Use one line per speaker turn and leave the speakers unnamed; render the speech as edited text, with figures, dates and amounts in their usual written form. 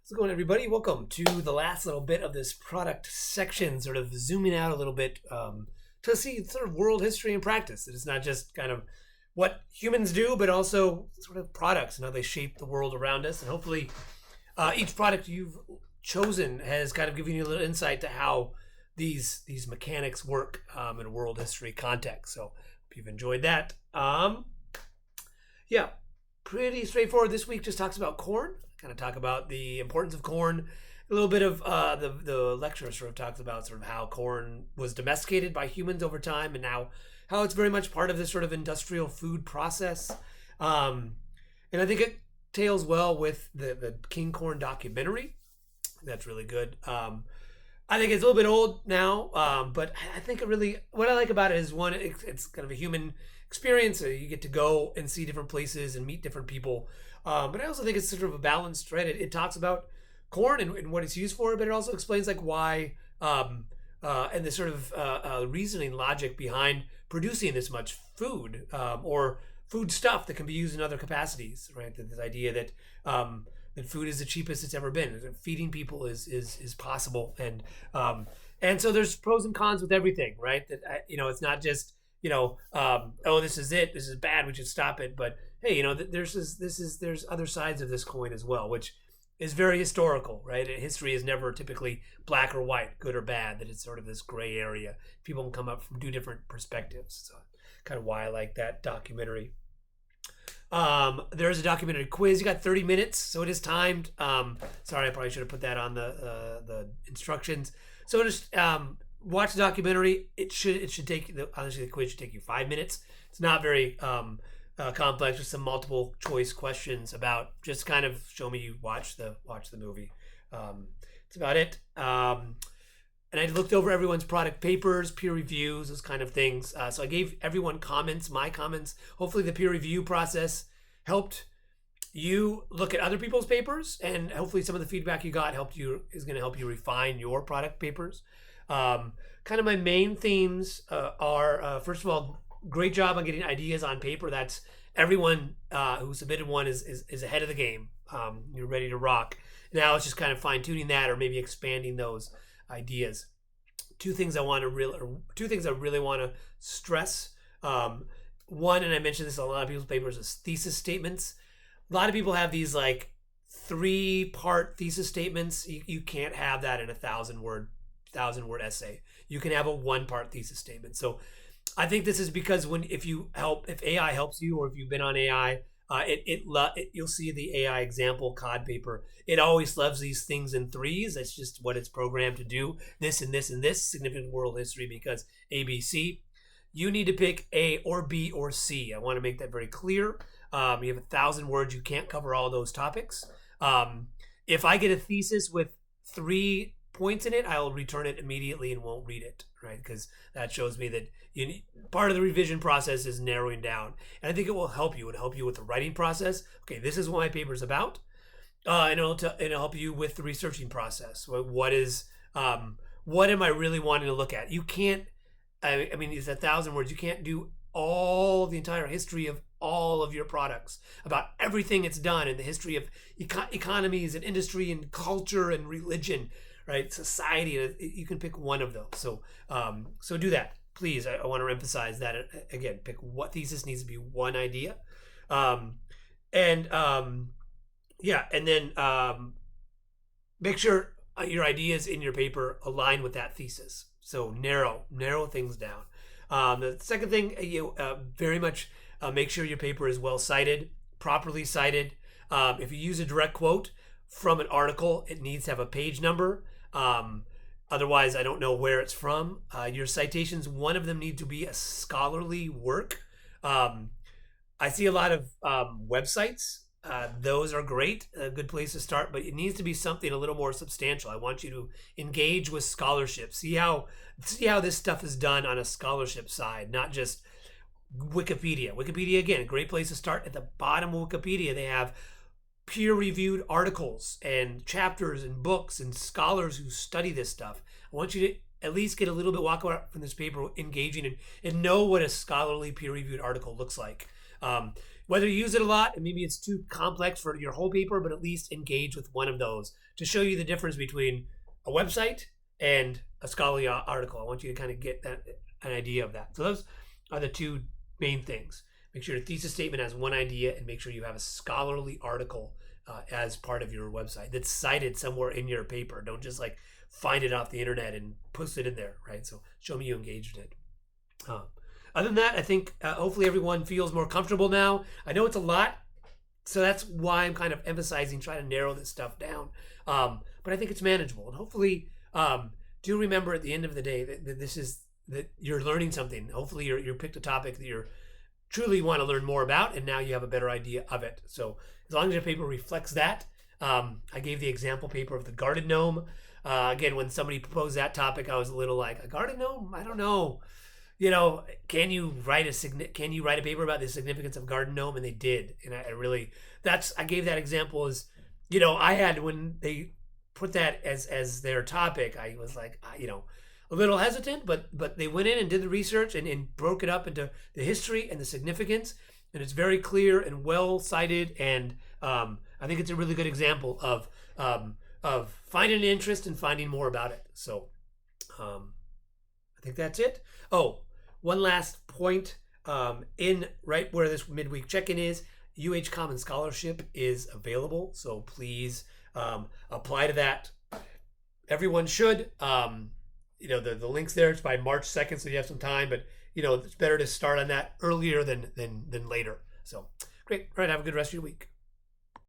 How's it going, everybody? Welcome to the last little bit of this product section, sort of zooming out a little bit to see sort of world history and practice. That it's not just kind of what humans do, but also sort of products and how they shape the world around us. And hopefully, each product you've chosen has kind of given you a little insight to how these mechanics work in a world history context. So, hope you've enjoyed that. Yeah, pretty straightforward. This week just talks about corn. Kind of talk about the importance of corn. A little bit of the lecture sort of talks about sort of how corn was domesticated by humans over time, and now how it's very much part of this sort of industrial food process. And I think it tails well with the King Corn documentary. That's really good. I think it's a little bit old now, but I think it really, what I like about it is one, it's kind of a human experience. You get to go and see different places and meet different people. But I also think it's sort of a balanced thread. It talks about corn and what it's used for, but it also explains like why and the sort of reasoning logic behind producing this much food or food stuff that can be used in other capacities, right? This idea that that food is the cheapest it's ever been. Feeding people is possible, and so there's pros and cons with everything, right? That it's not just oh, this is it, this is bad, we should stop it. But hey, there's other sides of this coin as well, which is very historical, right? History is never typically black or white, good or bad. That it's sort of this gray area. People can come up from two different perspectives. So kind of why I like that documentary. There's a documentary quiz. You got 30 minutes, so it is timed. Sorry, I probably should have put that on the instructions. So just watch the documentary. It should take honestly, the quiz should take you 5 minutes. It's not very complex. Just some multiple choice questions about just kind of show me you watch the movie. That's about it. And I looked over everyone's product papers, peer reviews, those kind of things. So I gave everyone comments, my comments. Hopefully the peer review process helped you look at other people's papers, and hopefully some of the feedback you got is going to help you refine your product papers. Kind of my main themes are, first of all, great job on getting ideas on paper. That's everyone who submitted one is ahead of the game. You're ready to rock. Now it's just kind of fine tuning that, or maybe expanding those ideas. Two things I really want to stress. One, and I mentioned this in a lot of people's papers, is thesis statements. A lot of people have these like 3-part thesis statements. You can't have that in a 1,000-word essay. You can have a 1-part thesis statement. So I think this is because if AI helps you, or if you've been on AI, you'll see the AI example COD paper. It always loves these things in 3s. That's just what it's programmed to do. This and this and this, significant world history because ABC. You need to pick A or B or C. I want to make that very clear. You have 1,000 words. You can't cover all those topics. If I get a thesis with 3 points in it, I'll return it immediately and won't read it, right? Because that shows me that part of the revision process is narrowing down. And I think it will help you. It'll help you with the writing process. Okay, this is what my paper is about. And it'll help you with the researching process. What am I really wanting to look at? You can't, I mean, it's 1,000 words. You can't do all the entire history of all of your products, about everything it's done in the history of economies and industry and culture and religion, right? Society. You can pick one of those. So do that, please. I want to emphasize that again. Pick what thesis needs to be one idea, and then make sure your ideas in your paper align with that thesis. So narrow things down. The second thing, very much make sure your paper is well cited, properly cited. If you use a direct quote from an article, it needs to have a page number. Otherwise, I don't know where it's from. Your citations, one of them need to be a scholarly work. I see a lot of websites. Those are great, a good place to start, but it needs to be something a little more substantial. I want you to engage with scholarship. See how this stuff is done on a scholarship side, not just Wikipedia. Wikipedia, again, a great place to start. At the bottom of Wikipedia, they have peer-reviewed articles and chapters and books and scholars who study this stuff. I want you to at least get a little bit walk out from this paper engaging and know what a scholarly peer-reviewed article looks like. whether you use it a lot and maybe it's too complex for your whole paper, but at least engage with one of those to show you the difference between a website and a scholarly article. I want you to kind of get an idea of that. So those are the two main things. Make sure your thesis statement has one idea, and make sure you have a scholarly article as part of your website that's cited somewhere in your paper. Don't just like find it off the internet and post it in there, right? So show me you engaged in it. Other than that, I think hopefully everyone feels more comfortable now. I know it's a lot, so that's why I'm kind of emphasizing trying to narrow this stuff down. But I think it's manageable, and hopefully, do remember at the end of the day that this is that you're learning something. Hopefully, you're picked a topic that you're truly want to learn more about, and now you have a better idea of it. So as long as your paper reflects that, I gave the example paper of the garden gnome. Again, when somebody proposed that topic, I was a little like, a garden gnome? I don't know. Can you write a paper about the significance of garden gnome? And they did. And I gave that example as, I had, when they put that as their topic, I was like, a little hesitant, but they went in and did the research and broke it up into the history and the significance. And it's very clear and well cited. And I think it's a really good example of finding an interest and finding more about it. So I think that's it. Oh, one last point. In right where this midweek check-in is, UH Common Scholarship is available. So please apply to that. Everyone should. The link's there. It's by March 2nd, so you have some time. But it's better to start on that earlier than later. So great. All right. Have a good rest of your week.